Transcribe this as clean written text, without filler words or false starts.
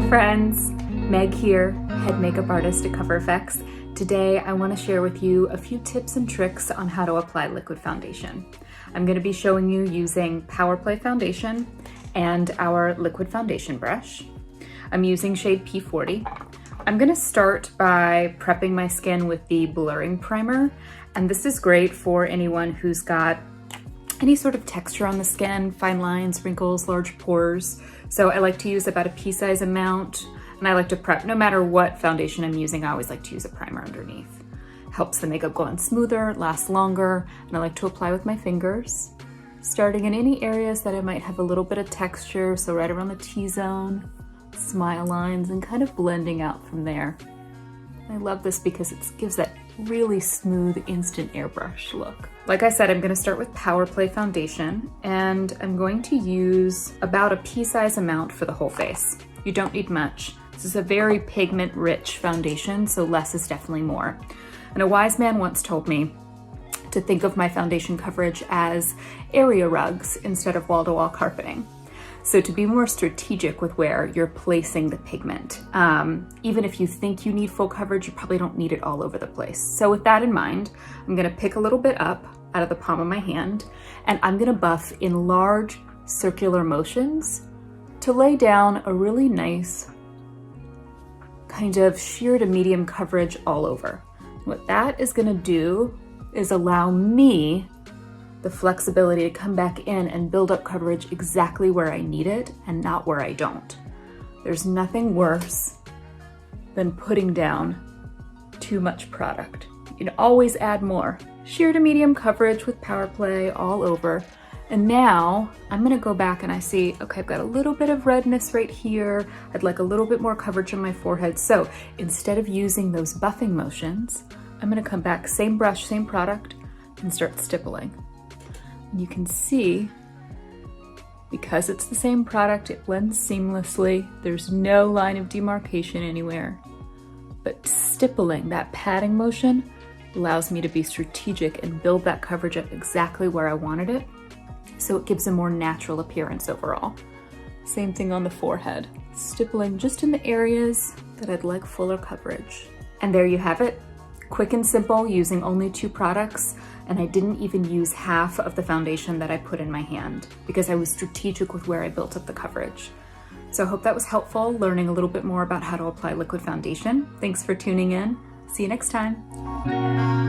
Hi friends, Meg here, head makeup artist at CoverFX. Today I want to share with you a few tips and tricks on how to apply liquid foundation. I'm going to be showing you using Power Play foundation and our liquid foundation brush. I'm using shade P40. I'm going to start by prepping my skin with the blurring primer, and this is great for anyone who's got any sort of texture on the skin, fine lines, wrinkles, large pores. So I like to use about a pea-size amount, and I like to prep, no matter what foundation I'm using, I always like to use a primer underneath. Helps the makeup go on smoother, lasts longer, and I like to apply with my fingers, starting in any areas that I might have a little bit of texture, so right around the T-zone, smile lines, and kind of blending out from there. I love this because it gives that really smooth instant airbrush look. Like I said, I'm going to start with Power Play foundation, and I'm going to use about a pea-size amount for the whole face. You don't need much. This is a very pigment-rich foundation, so less is definitely more. And a wise man once told me to think of my foundation coverage as area rugs instead of wall-to-wall carpeting. So to be more strategic with where you're placing the pigment, even if you think you need full coverage, you probably don't need it all over the place. So with that in mind, I'm gonna pick a little bit up out of the palm of my hand, and I'm gonna buff in large circular motions to lay down a really nice kind of sheer to medium coverage all over. What that is gonna do is allow me the flexibility to come back in and build up coverage exactly where I need it and not where I don't. There's nothing worse than putting down too much product. You can always add more. Sheer to medium coverage with Power Play all over. And now I'm gonna go back and I see, okay, I've got a little bit of redness right here. I'd like a little bit more coverage on my forehead. So instead of using those buffing motions, I'm gonna come back, same brush, same product, and start stippling. You can see, because it's the same product, it blends seamlessly. There's no line of demarcation anywhere. But stippling, that patting motion, allows me to be strategic and build that coverage up exactly where I wanted it, so it gives a more natural appearance overall. Same thing on the forehead. Stippling just in the areas that I'd like fuller coverage. And there you have it. Quick and simple, using only 2 products, and I didn't even use half of the foundation that I put in my hand because I was strategic with where I built up the coverage. So I hope that was helpful, learning a little bit more about how to apply liquid foundation. Thanks for tuning in. See you next time.